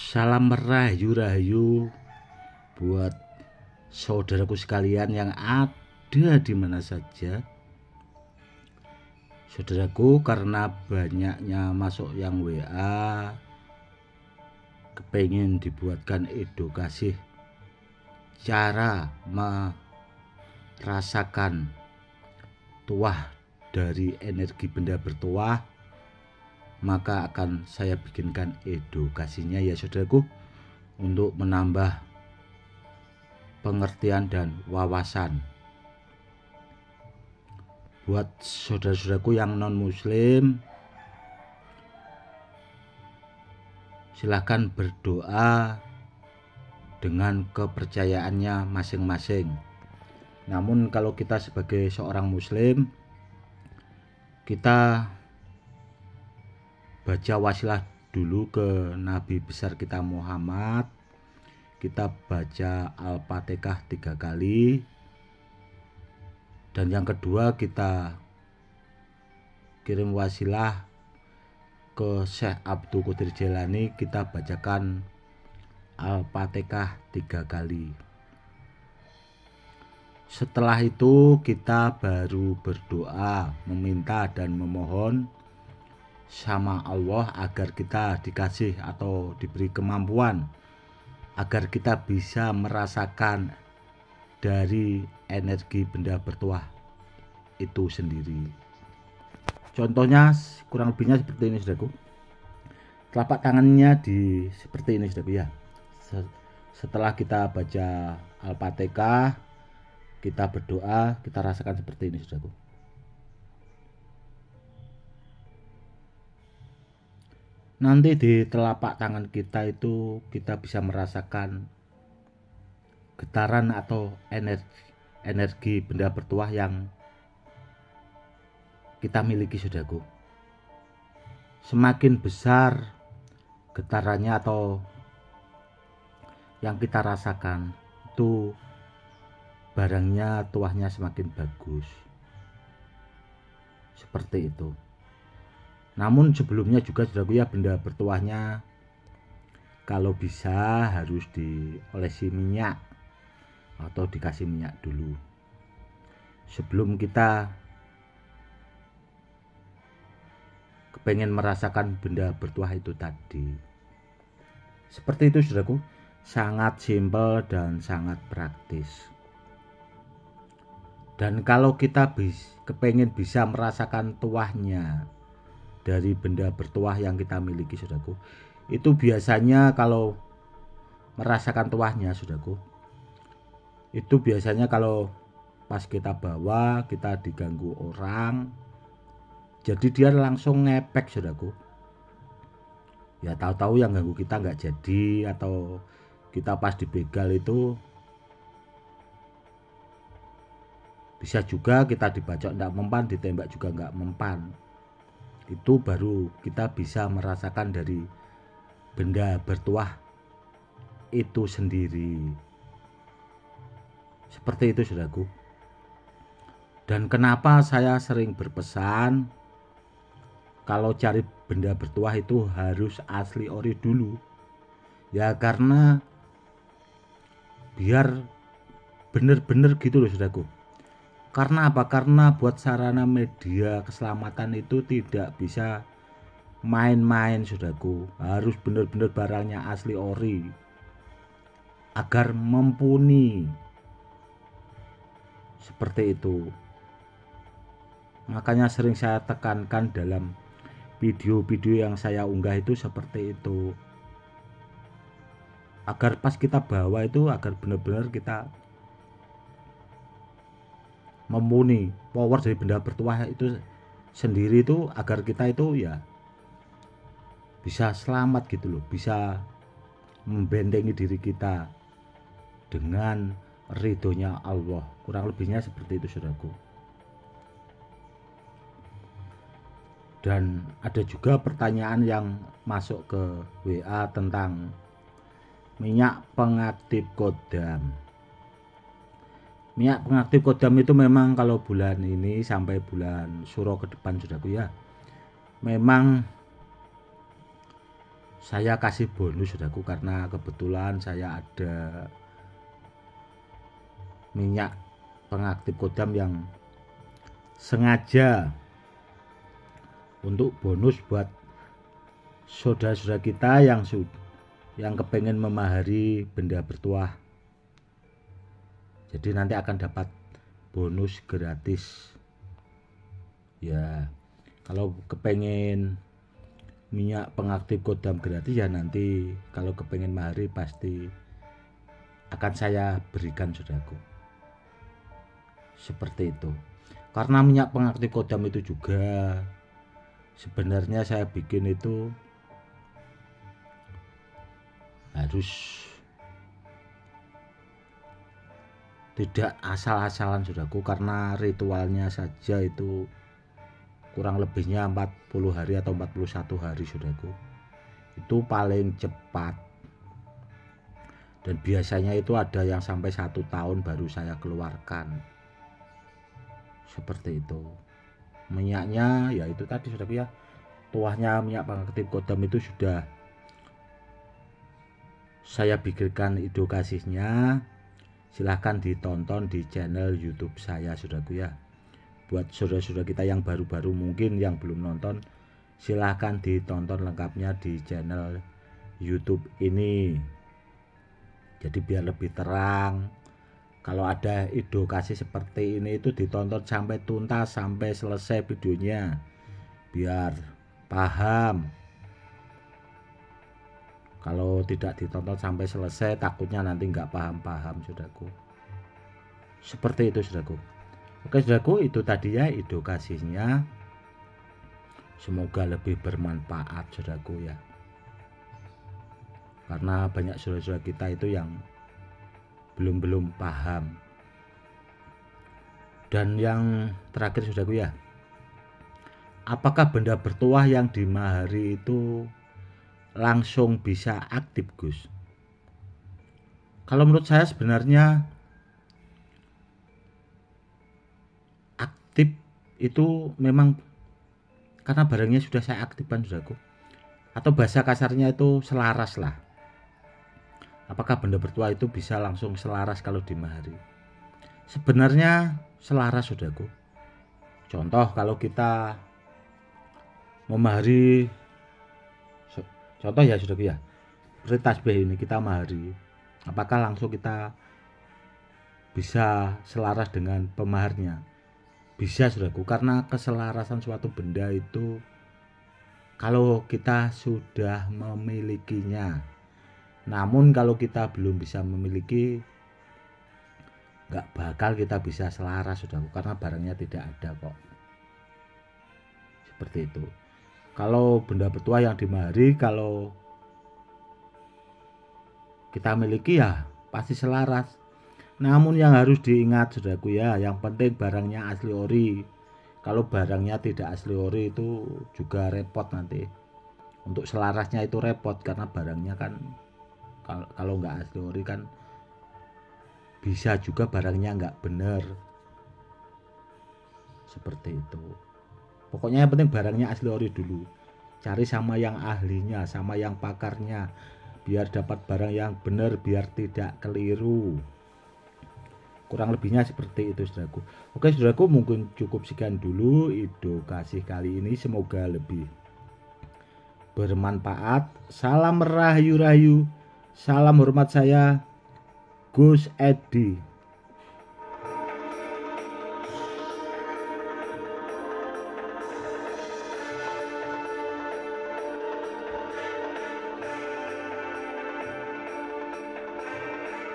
Salam merayu-rayu buat saudaraku sekalian yang ada di mana saja. Saudaraku, karena banyaknya masuk yang WA, kepengen dibuatkan edukasi cara merasakan tuah dari energi benda bertuah, maka akan saya bikinkan edukasinya ya saudaraku, untuk menambah pengertian dan wawasan. Buat saudara-saudaraku yang non muslim, silahkan berdoa dengan kepercayaannya masing-masing. Namun kalau kita sebagai seorang muslim, kita baca wasilah dulu ke Nabi besar kita Muhammad. Kita baca Al-Fatihah 3 kali. Dan yang kedua, kita kirim wasilah ke Syekh Abdul Qadir Jailani. Kita bacakan Al-Fatihah 3 kali. Setelah itu kita baru berdoa, meminta dan memohon sama Allah agar kita dikasih atau diberi kemampuan agar kita bisa merasakan dari energi benda bertuah itu sendiri. Contohnya kurang lebihnya seperti ini saudaraku. Telapak tangannya seperti ini saudaraku ya. Setelah kita baca Al-Fatihah, kita berdoa, kita rasakan seperti ini saudaraku. Nanti di telapak tangan kita itu kita bisa merasakan getaran atau energi benda bertuah yang kita miliki saudaraku. Semakin besar getarannya atau yang kita rasakan, itu barangnya tuahnya semakin bagus. Seperti itu. Namun sebelumnya juga saudaraku ya, benda bertuahnya kalau bisa harus diolesi minyak atau dikasih minyak dulu sebelum kita kepengen merasakan benda bertuah itu tadi. Seperti itu saudaraku, sangat simpel dan sangat praktis. Dan kalau kita kepengen bisa merasakan tuahnya dari benda bertuah yang kita miliki saudaraku, itu biasanya kalau merasakan tuahnya saudaraku, itu biasanya kalau pas kita bawa, kita diganggu orang, jadi dia langsung ngepek saudaraku. Ya tahu-tahu yang ganggu kita nggak jadi, atau kita pas dibegal itu bisa juga kita dibacok nggak mempan, ditembak juga nggak mempan. Itu baru kita bisa merasakan dari benda bertuah itu sendiri. Seperti itu saudaraku. Dan kenapa saya sering berpesan kalau cari benda bertuah itu harus asli ori dulu, ya karena biar bener-bener gitu loh saudaraku. Karena apa? Karena buat sarana media keselamatan itu tidak bisa main-main saudaraku, harus bener-bener barangnya asli ori agar mumpuni. Seperti itu. Makanya sering saya tekankan dalam video-video yang saya unggah itu seperti itu, agar pas kita bawa itu agar benar-benar kita memuni power dari benda bertuah itu sendiri, itu agar kita itu ya bisa selamat gitu loh, bisa membentengi diri kita dengan ridhonya Allah. Kurang lebihnya seperti itu saudaraku. Dan ada juga pertanyaan yang masuk ke WA tentang minyak pengaktif kodam. Minyak pengaktif kodam itu memang kalau bulan ini sampai bulan Suro ke depan saudaraku ya, memang saya kasih bonus saudaraku, karena kebetulan saya ada minyak pengaktif kodam yang sengaja untuk bonus buat saudara-saudara kita yang kepengen memahari benda bertuah. Jadi nanti akan dapat bonus gratis ya. Kalau kepengen minyak pengaktif kodam gratis ya, nanti kalau kepengen mahari pasti akan saya berikan saudaraku, seperti itu. Karena minyak pengaktif kodam itu juga sebenarnya saya bikin itu harus tidak asal-asalan saudaraku, karena ritualnya saja itu kurang lebihnya 40 hari atau 41 hari saudaraku. Itu paling cepat, dan biasanya itu ada yang sampai 1 tahun baru saya keluarkan, seperti itu. Minyaknya ya itu tadi saudaraku ya, tuahnya minyak pengaktif kodam itu sudah saya pikirkan edukasinya. Silahkan ditonton di channel YouTube saya saudaraku ya. Buat saudara-saudara kita yang baru-baru mungkin yang belum nonton, silahkan ditonton lengkapnya di channel YouTube ini. Jadi biar lebih terang. Kalau ada edukasi seperti ini itu ditonton sampai tuntas, sampai selesai videonya, biar paham. Kalau tidak ditonton sampai selesai, takutnya nanti nggak paham-paham saudaraku. Seperti itu saudaraku. Oke saudaraku, itu tadi ya edukasinya. Semoga lebih bermanfaat saudaraku ya. Karena banyak saudara-saudara kita itu yang belum paham. Dan yang terakhir saudaraku ya, apakah benda bertuah yang dimahari itu langsung bisa aktif Gus? Kalau menurut saya sebenarnya aktif itu memang karena barangnya sudah saya aktifkan saudaraku, atau bahasa kasarnya itu selaras lah. Apakah benda bertuah itu bisa langsung selaras kalau dimahari? Sebenarnya selaras saudaraku. Contoh kalau kita memahari, contoh ya saudaraku ya, seperti tasbih ini kita mahari, apakah langsung kita bisa selaras dengan pemaharnya? Bisa saudaraku, karena keselarasan suatu benda itu kalau kita sudah memilikinya. Namun kalau kita belum bisa memiliki, nggak bakal kita bisa selaras saudaraku, karena barangnya tidak ada kok. Seperti itu. Kalau benda bertuah yang dimahari, kalau kita miliki ya pasti selaras. Namun yang harus diingat saudaraku ya, yang penting barangnya asli ori. Kalau barangnya tidak asli ori itu juga repot nanti. Untuk selarasnya itu repot, karena barangnya kan kalau nggak asli ori kan bisa juga barangnya nggak bener. Seperti itu. Pokoknya yang penting barangnya asli ori dulu. Cari sama yang ahlinya, sama yang pakarnya, biar dapat barang yang benar, biar tidak keliru. Kurang lebihnya seperti itu saudaraku. Oke saudaraku, mungkin cukup sekian dulu edukasi kali ini. Semoga lebih bermanfaat. Salam rahayu-rahayu. Salam hormat saya, Gus Edi.